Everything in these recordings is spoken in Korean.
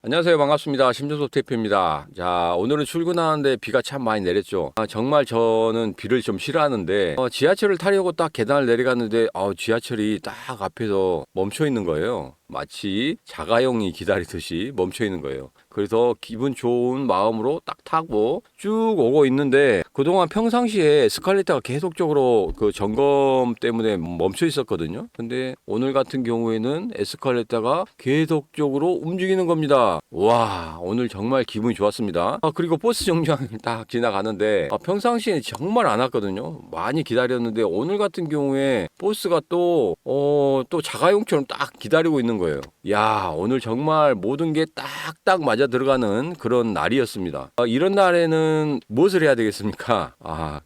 안녕하세요. 반갑습니다. 심정섭 대표입니다. 자, 오늘은 출근하는데 비가 참 많이 내렸죠. 정말 저는 비를 좀 싫어하는데 지하철을 타려고 딱 계단을 내려갔는데 지하철이 딱 앞에서 멈춰 있는 거예요. 마치 자가용이 기다리듯이 멈춰 있는 거예요. 그래서 기분 좋은 마음으로 딱 타고 쭉 오고 있는데 그동안 평상시에 에스컬레이터가 계속적으로 그 점검 때문에 멈춰 있었거든요. 근데 오늘 같은 경우에는 에스컬레이터가 계속적으로 움직이는 겁니다. 와, 오늘 정말 기분이 좋았습니다. 그리고 버스 정류장을 딱 지나가는데 평상시에 정말 안 왔거든요. 많이 기다렸는데 오늘 같은 경우에 버스가 또 자가용처럼 딱 기다리고 있는 거예요. 야, 오늘 정말 모든 게 딱딱 맞아 들어가는 그런 날이었습니다. 이런 날에는 무엇을 해야 되겠습니까?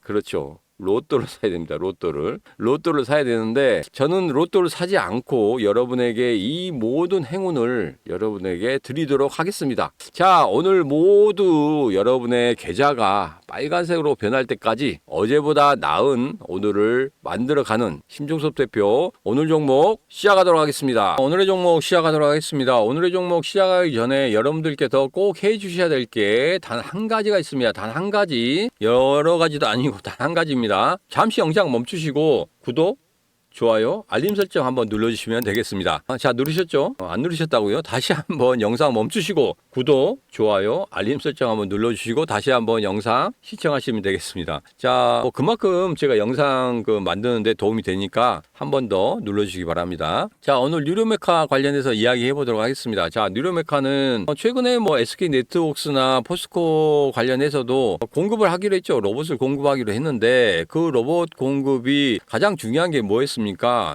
그렇죠. 로또를 사야 됩니다. 로또를 사야 되는데 저는 로또를 사지 않고 여러분에게 이 모든 행운을 여러분에게 드리도록 하겠습니다. 자, 오늘 모두 여러분의 계좌가 빨간색으로 변할 때까지 어제보다 나은 오늘을 만들어가는 심종섭 대표 오늘 종목 시작하도록 하겠습니다. 오늘의 종목 시작하기 전에 여러분들께서 꼭 해주셔야 될 게 단 한 가지가 있습니다. 단 한 가지, 여러 가지도 아니고 단 한 가지입니다. 잠시 영상 멈추시고 구독, 좋아요, 알림 설정 한번 눌러주시면 되겠습니다. 자, 누르셨죠? 안 누르셨다고요? 다시 한번 영상 멈추시고 구독, 좋아요, 알림 설정 한번 눌러주시고 다시 한번 영상 시청하시면 되겠습니다. 자, 그만큼 제가 영상 만드는데 도움이 되니까 한 번 더 눌러주시기 바랍니다. 자, 오늘 뉴로메카 관련해서 이야기해 보도록 하겠습니다. 자, 뉴로메카는 최근에 SK 네트웍스나 포스코 관련해서도 공급을 하기로 했죠. 로봇을 공급하기로 했는데 그 로봇 공급이 가장 중요한 게 뭐였습니까?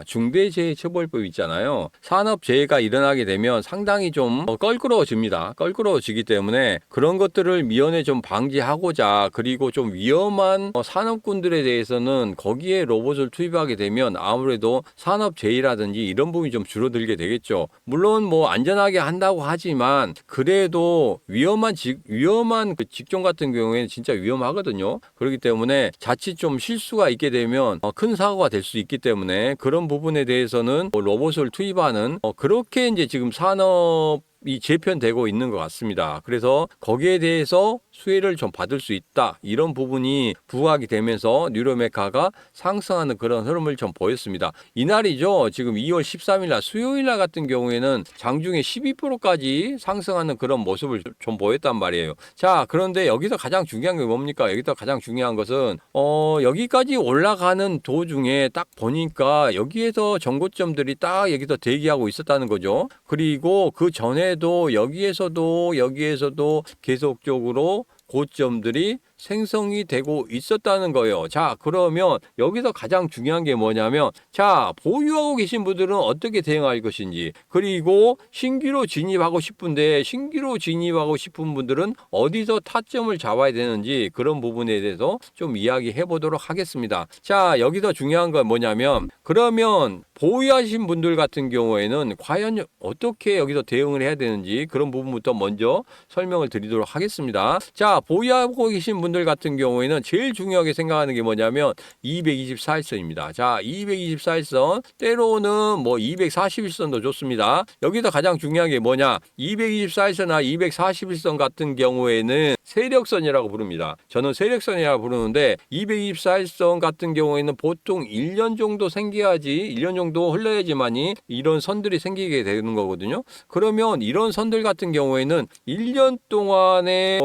중대재해처벌법 있잖아요. 산업재해가 일어나게 되면 상당히 좀 껄끄러워집니다. 껄끄러워지기 때문에 그런 것들을 미연에 좀 방지하고자, 그리고 좀 위험한 산업군들에 대해서는 거기에 로봇을 투입하게 되면 아무래도 산업재해라든지 이런 부분이 좀 줄어들게 되겠죠. 물론 안전하게 한다고 하지만 그래도 위험한 그 직종 같은 경우에는 진짜 위험하거든요. 그렇기 때문에 자칫 좀 실수가 있게 되면 큰 사고가 될 수 있기 때문에 그런 부분에 대해서는 로봇을 투입하는 그렇게 이제 지금 산업이 재편되고 있는 것 같습니다. 그래서 거기에 대해서 수혜를 좀 받을 수 있다, 이런 부분이 부각이 되면서 뉴로메카가 상승하는 그런 흐름을 좀 보였습니다. 이날이죠. 지금 2월 13일 날 수요일 날 같은 경우에는 장중에 12%까지 상승하는 그런 모습을 좀 보였단 말이에요. 자, 그런데 여기서 가장 중요한 게 뭡니까? 여기서 가장 중요한 것은 여기까지 올라가는 도중에 딱 보니까 여기에서 정고점들이 딱 여기서 대기하고 있었다는 거죠. 그리고 그 전에도 여기에서도 계속적으로 고점들이 생성이 되고 있었다는 거예요. 자, 그러면 여기서 가장 중요한 게 뭐냐면, 자, 보유하고 계신 분들은 어떻게 대응할 것인지, 그리고 신규로 진입하고 싶은 분들은 어디서 타점을 잡아야 되는지, 그런 부분에 대해서 좀 이야기해 보도록 하겠습니다. 자, 여기서 중요한 건 뭐냐면, 그러면 보유하신 분들 같은 경우에는 과연 어떻게 여기서 대응을 해야 되는지, 그런 부분부터 먼저 설명을 드리도록 하겠습니다. 자, 보유하고 계신 분들 같은 경우에는 제일 중요하게 생각하는 게 뭐냐면 224일선입니다. 자, 224일선, 때로는 241선도 좋습니다. 여기서 가장 중요한 게 뭐냐, 224일선이나 241선 같은 경우에는 세력선이라고 부릅니다. 저는 세력선이라고 부르는데 224일선 같은 경우에는 보통 1년 정도 생겨야지, 1년 정도 흘러야지만이 이런 선들이 생기게 되는 거거든요. 그러면 이런 선들 같은 경우에는 1년 동안에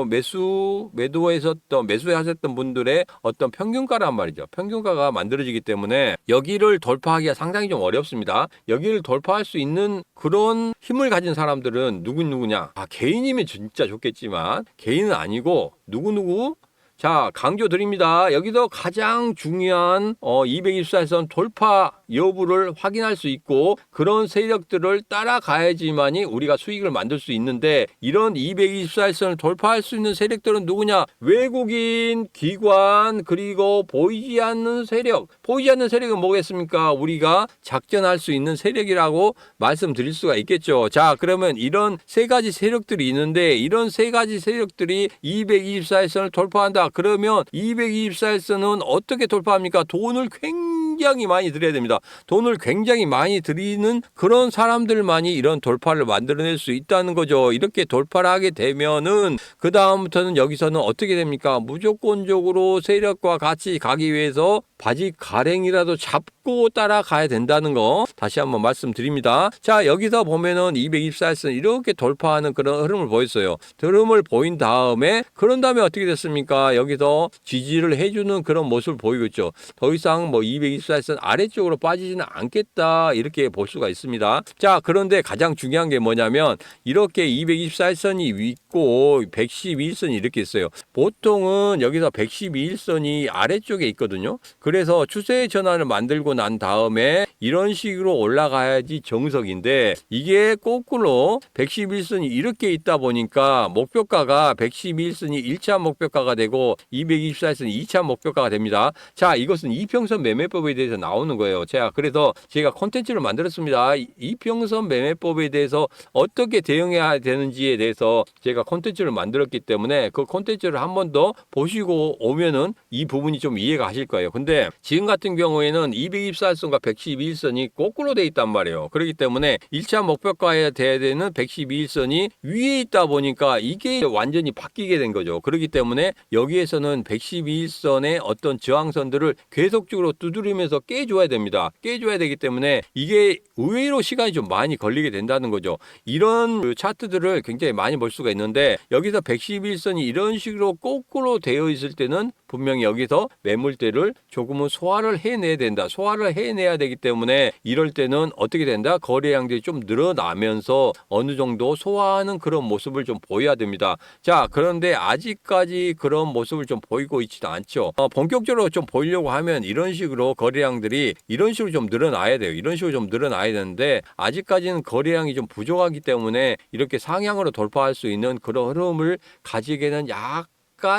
매수하셨던 분들의 어떤 평균가란 말이죠. 평균가가 만들어지기 때문에 여기를 돌파하기가 상당히 좀 어렵습니다. 여기를 돌파할 수 있는 그런 힘을 가진 사람들은 누구냐? 개인이면 진짜 좋겠지만 개인은 아니고 누구? 자, 강조 드립니다. 여기서 가장 중요한 224선 돌파 여부를 확인할 수 있고, 그런 세력들을 따라가야지만이 우리가 수익을 만들 수 있는데, 이런 224선을 돌파할 수 있는 세력들은 누구냐? 외국인, 기관, 그리고 보이지 않는 세력. 보이지 않는 세력은 뭐겠습니까? 우리가 작전할 수 있는 세력이라고 말씀드릴 수가 있겠죠. 자, 그러면 이런 세 가지 세력들이 있는데, 이런 세 가지 세력들이 224선을 돌파한다. 그러면 224선은 어떻게 돌파합니까? 돈을 굉장히 굉장히 많이 들여야 됩니다. 돈을 굉장히 많이 들이는 그런 사람들만이 이런 돌파를 만들어낼 수 있다는 거죠. 이렇게 돌파를 하게 되면은 그 다음부터는 여기서는 어떻게 됩니까? 무조건적으로 세력과 같이 가기 위해서 바지 가랭이라도 잡고 따라가야 된다는 거 다시 한번 말씀드립니다. 자, 여기서 보면은 224일선 이렇게 돌파하는 그런 흐름을 보였어요. 흐름을 보인 다음에 그런 다음에 어떻게 됐습니까? 여기서 지지를 해주는 그런 모습을 보이고 있죠. 더 이상 뭐 224일선 아래쪽으로 빠지지는 않겠다 이렇게 볼 수가 있습니다. 자, 그런데 가장 중요한 게 뭐냐면 이렇게 224일선이 있고 112일선이 이렇게 있어요. 보통은 여기서 112일선이 아래쪽에 있거든요. 그래서 추세의 전환을 만들고 난 다음에 이런 식으로 올라가야지 정석인데 이게 거꾸로 111선이 이렇게 있다 보니까 목표가가 111선이 1차 목표가가 되고 224선이 2차 목표가가 됩니다. 자, 이것은 이평선 매매법에 대해서 나오는 거예요. 그래서 제가 콘텐츠를 만들었습니다. 이평선 매매법에 대해서 어떻게 대응해야 되는지에 대해서 제가 콘텐츠를 만들었기 때문에 그 콘텐츠를 한 번 더 보시고 오면은 이 부분이 좀 이해가 가실 거예요. 근데 지금 같은 경우에는 224일선과 112일선이 거꾸로 돼 있단 말이에요. 그렇기 때문에 1차 목표가에 돼야 되는 112일선이 위에 있다 보니까 이게 완전히 바뀌게 된 거죠. 그렇기 때문에 여기에서는 112일선의 어떤 저항선들을 계속적으로 두드리면서 깨줘야 됩니다. 깨줘야 되기 때문에 이게 의외로 시간이 좀 많이 걸리게 된다는 거죠. 이런 차트들을 굉장히 많이 볼 수가 있는데 여기서 112일선이 이런 식으로 거꾸로 되어 있을 때는 분명히 여기서 매물대를 조금은 소화를 해내야 된다. 소화를 해내야 되기 때문에 이럴 때는 어떻게 된다? 거래량들이 좀 늘어나면서 어느 정도 소화하는 그런 모습을 좀 보여야 됩니다. 자, 그런데 아직까지 그런 모습을 좀 보이고 있지도 않죠. 본격적으로 좀 보이려고 하면 이런 식으로 거래량들이 이런 식으로 좀 늘어나야 돼요. 이런 식으로 좀 늘어나야 되는데 아직까지는 거래량이 좀 부족하기 때문에 이렇게 상향으로 돌파할 수 있는 그런 흐름을 가지기에는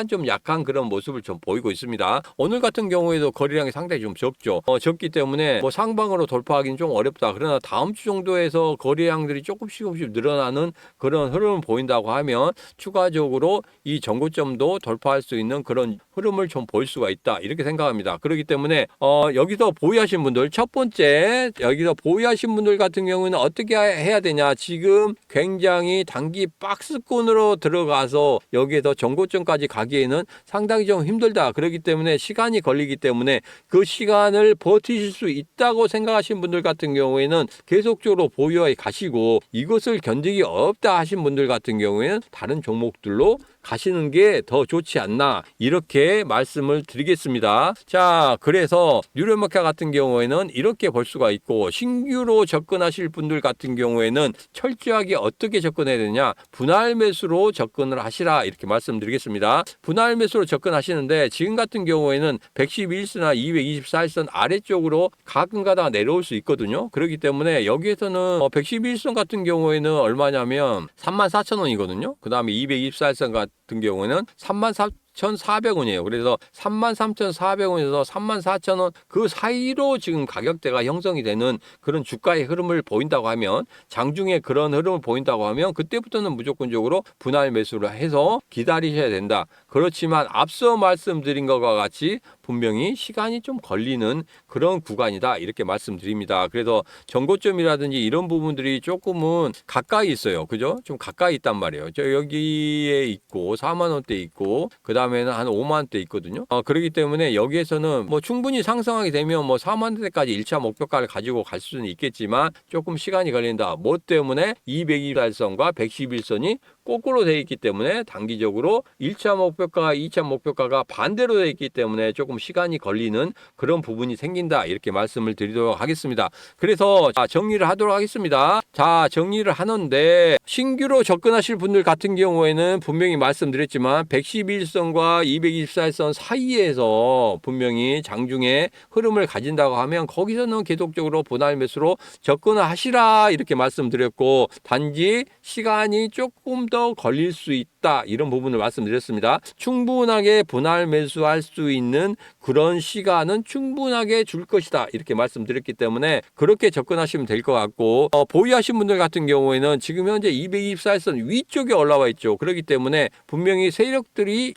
좀 약한 그런 모습을 좀 보이고 있습니다. 오늘 같은 경우에도 거래량이 상당히 좀 적죠. 적기 때문에 뭐 상방으로 돌파하기는 좀 어렵다. 그러나 다음 주 정도에서 거래량들이 조금씩 늘어나는 그런 흐름을 보인다고 하면 추가적으로 이 전고점도 돌파할 수 있는 그런 흐름을 좀 보일 수가 있다. 이렇게 생각합니다. 그렇기 때문에 여기서 보유하신 분들 첫 번째 여기서 보유하신 분들 같은 경우는 어떻게 해야 되냐? 지금 굉장히 단기 박스권으로 들어가서 여기에서 전고점까지 가기에는 상당히 좀 힘들다. 그렇기 때문에 시간이 걸리기 때문에 그 시간을 버티실 수 있다고 생각하신 분들 같은 경우에는 계속적으로 보유해 가시고 이것을 견디기 어렵다 하신 분들 같은 경우에는 다른 종목들로 가시는 게 더 좋지 않나 이렇게 말씀을 드리겠습니다. 자, 그래서 뉴럴마켓 같은 경우에는 이렇게 볼 수가 있고 신규로 접근하실 분들 같은 경우에는 철저하게 어떻게 접근해야 되냐 분할 매수로 접근을 하시라 이렇게 말씀드리겠습니다. 분할 매수로 접근하시는데 지금 같은 경우에는 111일선이나 224일선 아래쪽으로 가끔 가다가 내려올 수 있거든요. 그렇기 때문에 여기에서는 111일선 같은 경우에는 얼마냐면 34,000원이거든요. 그 다음에 224일선 같은 경우에는 34,400원이에요. 그래서 33,400원에서 34,000원 그 사이로 지금 가격대가 형성이 되는 그런 주가의 흐름을 보인다고 하면 장중에 그런 흐름을 보인다고 하면 그때부터는 무조건적으로 분할 매수를 해서 기다리셔야 된다. 그렇지만 앞서 말씀드린 것과 같이 분명히 시간이 좀 걸리는 그런 구간이다 이렇게 말씀드립니다. 그래서 전고점이라든지 이런 부분들이 조금은 가까이 있어요. 그죠? 좀 가까이 있단 말이에요. 저 여기에 있고 4만 원대 있고 그 다음에는 한 5만 원대 있거든요. 그렇기 때문에 여기에서는 뭐 충분히 상승하게 되면 뭐 4만 원대까지 1차 목표가를 가지고 갈 수는 있겠지만 조금 시간이 걸린다. 뭐 때문에 220일선과 111선이 거꾸로 되어 있기 때문에 단기적으로 1차 목표가 2차 목표가가 반대로 되어 있기 때문에 조금 시간이 걸리는 그런 부분이 생긴다 이렇게 말씀을 드리도록 하겠습니다. 그래서 정리를 하도록 하겠습니다. 자, 정리를 하는데 신규로 접근하실 분들 같은 경우에는 분명히 말씀드렸지만 111선과 224일선 사이에서 분명히 장중에 흐름을 가진다고 하면 거기서는 계속적으로 분할 매수로 접근을 하시라 이렇게 말씀드렸고 단지 시간이 조금 더 걸릴 수 있다. 없다 이런 부분을 말씀드렸습니다. 충분하게 분할 매수할 수 있는 그런 시간은 충분하게 줄 것이다 이렇게 말씀드렸기 때문에 그렇게 접근하시면 될 것 같고 보유하신 분들 같은 경우에는 지금 현재 224일선 위쪽에 올라와 있죠. 그렇기 때문에 분명히 세력들이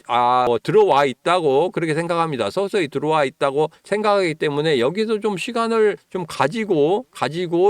들어와 있다고 그렇게 생각합니다. 서서히 들어와 있다고 생각하기 때문에 여기서 좀 시간을 좀 가지고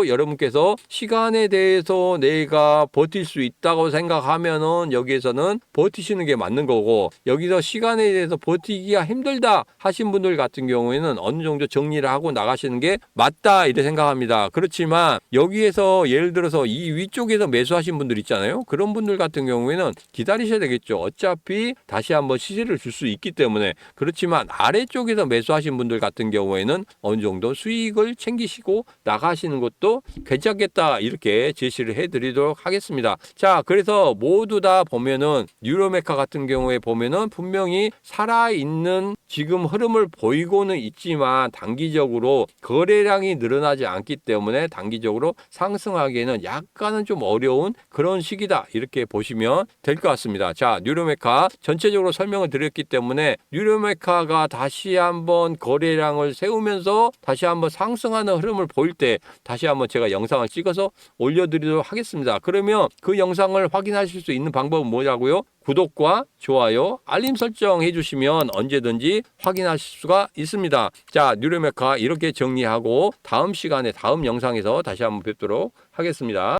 여러분께서 시간에 대해서 내가 버틸 수 있다고 생각하면은 여기에서는 버티시는 게 맞는 거고, 여기서 시간에 대해서 버티기가 힘들다 하신 분들 같은 경우에는 어느 정도 정리를 하고 나가시는 게 맞다 이렇게 생각합니다. 그렇지만 여기에서 예를 들어서 이 위쪽에서 매수하신 분들 있잖아요. 그런 분들 같은 경우에는 기다리셔야 되겠죠. 어차피 다시 한번 시세를 줄 수 있기 때문에. 그렇지만 아래쪽에서 매수하신 분들 같은 경우에는 어느 정도 수익을 챙기시고 나가시는 것도 괜찮겠다 이렇게 제시를 해드리도록 하겠습니다. 자, 그래서 모두 다 보면은 뉴로메카 같은 경우에 보면은 분명히 살아있는 지금 흐름을 보이고는 있지만 단기적으로 거래량이 늘어나지 않기 때문에 단기적으로 상승하기에는 약간은 좀 어려운 그런 시기다 이렇게 보시면 될 것 같습니다. 자, 뉴로메카 전체적으로 설명을 드렸기 때문에 뉴로메카가 다시 한번 거래량을 세우면서 다시 한번 상승하는 흐름을 보일 때 다시 한번 제가 영상을 찍어서 올려드리도록 하겠습니다. 그러면 그 영상을 확인하실 수 있는 방법은 뭐냐고요? 구독과 좋아요, 알림 설정 해주시면 언제든지 확인하실 수가 있습니다. 자, 뉴로메카 이렇게 정리하고 다음 시간에 다음 영상에서 다시 한번 뵙도록 하겠습니다.